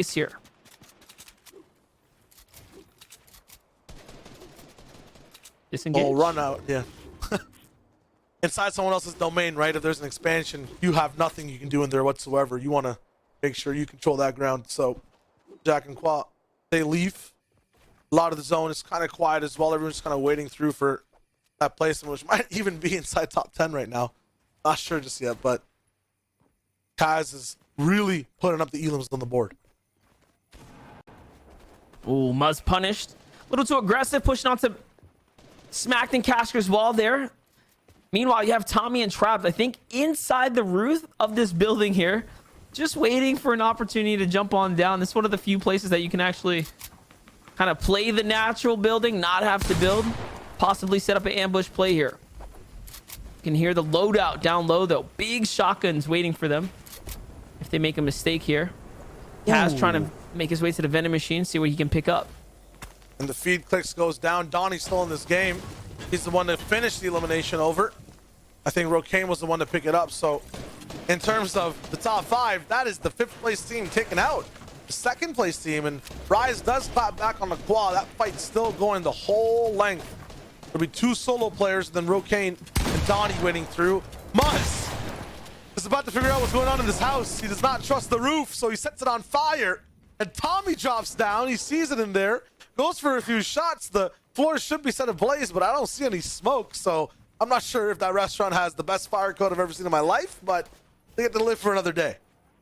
It's here. Disengage. Oh, run out. Yeah. Inside someone else's domain, right? If there's an expansion, you have nothing you can do in there whatsoever. You want to make sure you control that ground. So Jack and Qua, they leave. A lot of the zone is kind of quiet as well. Everyone's kind of waiting through for that placement, which might even be inside top 10 right now. Not sure just yet, but Kaz is really putting up the elims on the board. Ooh, Muzz punished. A little too aggressive, pushing onto Smacked and Casker's wall there. Meanwhile, you have Tommy and Trapped, I think, inside the roof of this building here, just waiting for an opportunity to jump on down. This is one of the few places that you can actually kind of play the natural building, not have to build, possibly set up an ambush play here. You can hear the loadout down low, though. Big shotguns waiting for them if they make a mistake here. Kaz trying to make his way to the vending machine, see what he can pick up. And the feed Clix goes down. Donnie's still in this game. He's the one that finished the elimination over. I think Rokane was the one to pick it up. So in terms of the top 5, that is the 5th place team taken out. The 2nd place team, and Rise does clap back on the quad. That fight's still going the whole length. There'll be 2 solo players, and then Rokane and Donnie winning through. Muzz is about to figure out what's going on in this house. He does not trust the roof, so he sets it on fire. And Tommy drops down. He sees it in there, goes for a few shots. The floor should be set ablaze, but I don't see any smoke, so I'm not sure if that restaurant has the best fire code I've ever seen in my life, but they get to live for another day.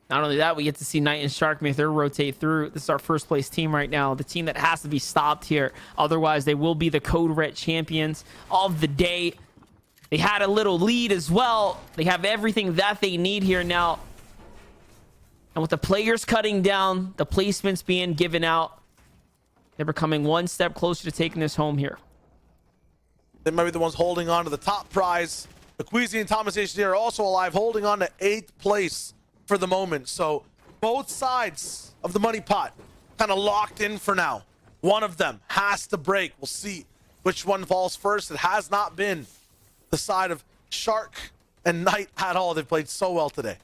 Not only that, we get to see Knight and Shark make their rotate through. This is our 1st place team right now, the team that has to be stopped here. Otherwise, they will be the CodeRed champions of the day. They had a little lead as well. They have everything that they need here now. And with the players cutting down, the placements being given out, they're becoming one step closer to taking this home here. They might be the ones holding on to the top prize. The Queasy and Thomas HD are also alive, holding on to 8th place for the moment. So both sides of the money pot kind of locked in for now. One of them has to break. We'll see which one falls first. It has not been the side of Shark and Knight at all. They've played so well today.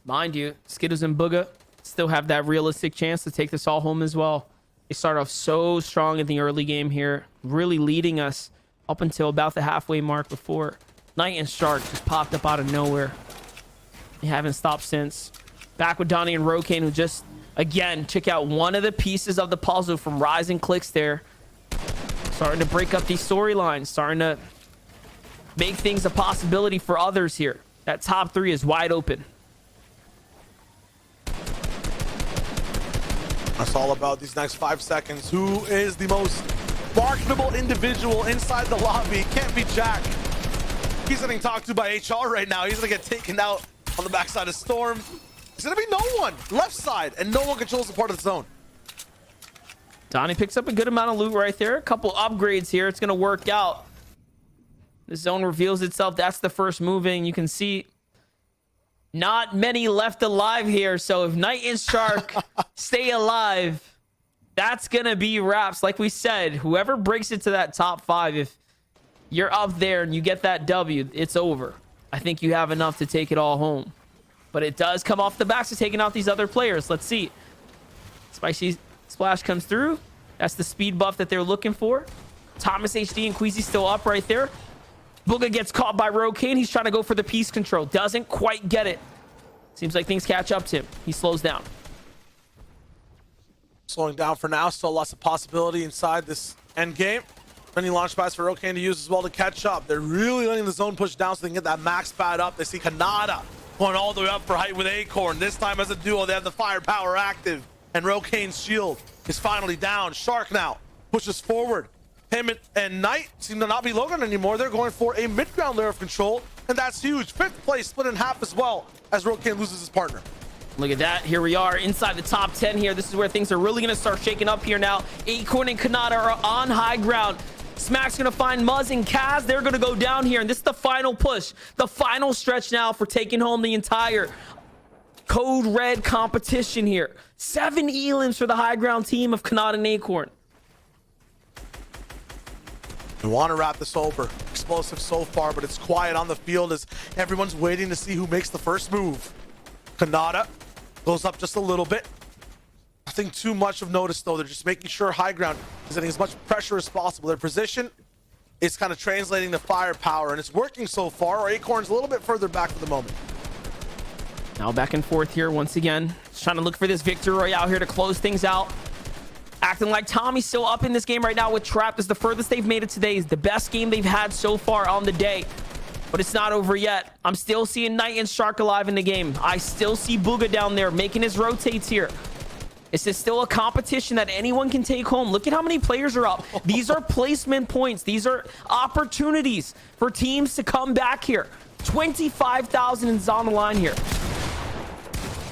Mind you, Skittles and Bugha still have that realistic chance to take this all home as well. They start off so strong in the early game here, really leading us up until about the halfway mark before Knight and Shark just popped up out of nowhere. They haven't stopped since. Back with Donnie and Rokane, who just, again, check out one of the pieces of the puzzle from Rise and Clix there. Starting to break up these storylines, starting to make things a possibility for others here. That top 3 is wide open. That's all about these next 5 seconds. Who is the most marketable individual inside the lobby? It can't be Jack. He's getting talked to by HR right now. He's gonna get taken out on the backside of Storm. There's gonna be no one left side, and no one controls the part of the zone. Donnie picks up a good amount of loot right there. A couple upgrades here. It's gonna work out. The zone reveals itself. That's the first moving. You can see not many left alive here. So if Knight and Shark stay alive, that's going to be wraps. Like we said, whoever breaks it to that top 5, if you're up there and you get that W, it's over. I think you have enough to take it all home. But it does come off the backs of taking out these other players. Let's see. Spicy Splash comes through. That's the speed buff that they're looking for. Thomas HD and Queasy still up right there. Bugha gets caught by Rokane. He's trying to go for the piece control. Doesn't quite get it. Seems like things catch up to him. He slows down. Slowing down for now. Still lots of possibility inside this end game. Many launch pads for Rokane to use as well to catch up. They're really letting the zone push down so they can get that max pad up. They see Khanada going all the way up for height with Acorn. This time as a duo, they have the firepower active. And Rokane's shield is finally down. Shark now pushes forward. Him and Knight seem to not be Logan anymore. They're going for a mid-ground layer of control, and that's huge. 5th place split in half as well as Rokane loses his partner. Look at that. Here we are inside the top 10 here. This is where things are really going to start shaking up here now. Acorn and Khanada are on high ground. Smack's going to find Muzz and Kaz. They're going to go down here, and this is the final push, the final stretch now for taking home the entire CodeRed competition here. 7 elims for the high ground team of Khanada and Acorn. We want to wrap this over. Explosive so far, but it's quiet on the field as everyone's waiting to see who makes the first move. Khanada goes up just a little bit. Nothing too much of notice though. They're just making sure high ground is getting as much pressure as possible. Their position is kind of translating the firepower, and it's working so far. Acorn's a little bit further back for the moment. Now back and forth here once again. Just trying to look for this victory royale here to close things out. Acting like Tommy's still up in this game right now with Trapped. Is the furthest they've made it today. Is the best game they've had so far on the day. But it's not over yet. I'm still seeing Knight and Shark alive in the game. I still see Bugha down there making his rotates here. This is still a competition that anyone can take home. Look at how many players are up. These are placement points. These are opportunities for teams to come back here. 25,000 is on the line here.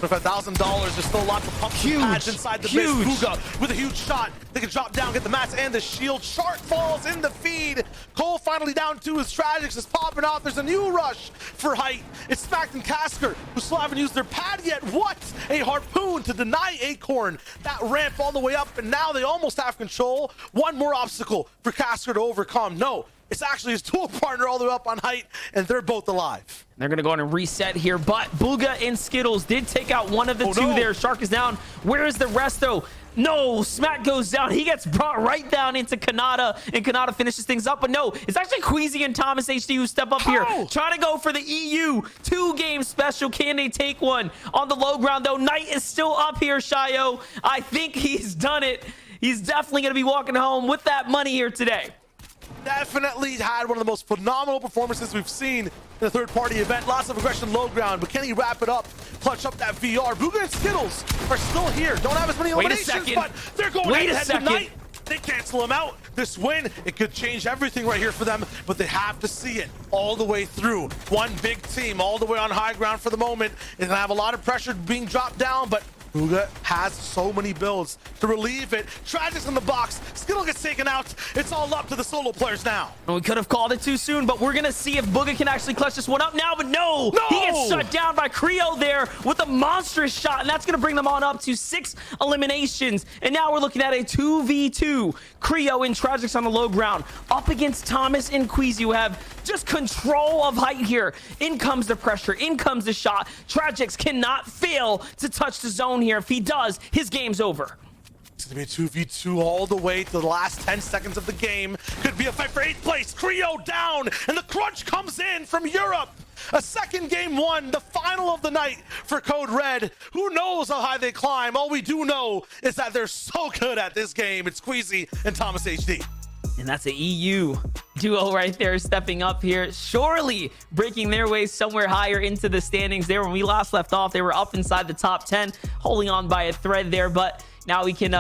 $1,000. There's still lots of pumps and pads inside the base. Bugha with a huge shot. They can drop down, get the mats and the shield. Shark falls in the feed. Cole finally down to his Tragics is popping off. There's a new rush for height. It's Smacked and Casker, who still haven't used their pad yet. What? A harpoon to deny Acorn that ramp all the way up, and now they almost have control. One more obstacle for Casker to overcome. No, it's actually his dual partner all the way up on height, and they're both alive. They're going to go on and reset here, but Bugha and Skittles did take out one of the two there. Shark is down. Where is the rest, though? No, Smack goes down. He gets brought right down into Khanada, and Khanada finishes things up. But no, it's actually Queasy and Thomas HD who step up here, trying to go for the EU 2-game special. Can they take one? On the low ground, though, Knight is still up here, Shio. I think he's done it. He's definitely going to be walking home with that money here today. Definitely had one of the most phenomenal performances we've seen in a third-party event. Lots of aggression low ground, but can he wrap it up? Clutch up that VR. Bugha and Skittles are still here. Don't have as many eliminations, but they're going head to Knight. They cancel him out. This win, it could change everything right here for them, but they have to see it all the way through. One big team all the way on high ground for the moment. They're gonna have a lot of pressure being dropped down, but Bugha has so many builds to relieve it. Tragics in the box. Skittle gets taken out. It's all up to the solo players now. And we could have called it too soon, but we're going to see if Bugha can actually clutch this one up now. But no! He gets shut down by Kreo there with a monstrous shot, and that's going to bring them on up to 6 eliminations. And now we're looking at a 2v2. Kreo and Tragics on the low ground up against Thomas and Queasy, who have just control of height here. In comes the pressure. In comes the shot. Tragics cannot fail to touch the zone here. If he does, his game's over. It's gonna be a 2v2 all the way to the last 10 seconds of the game. Could be a fight for 8th place. Kreo down, and the crunch comes in from Europe. A second game won, the final of the night for CodeRed. Who knows how high they climb? All we do know is that they're so good at this game. It's Queasy and Thomas HD. And that's an EU duo right there stepping up here, surely breaking their way somewhere higher into the standings there. When we last left off, they were up inside the top 10, holding on by a thread there, but now we can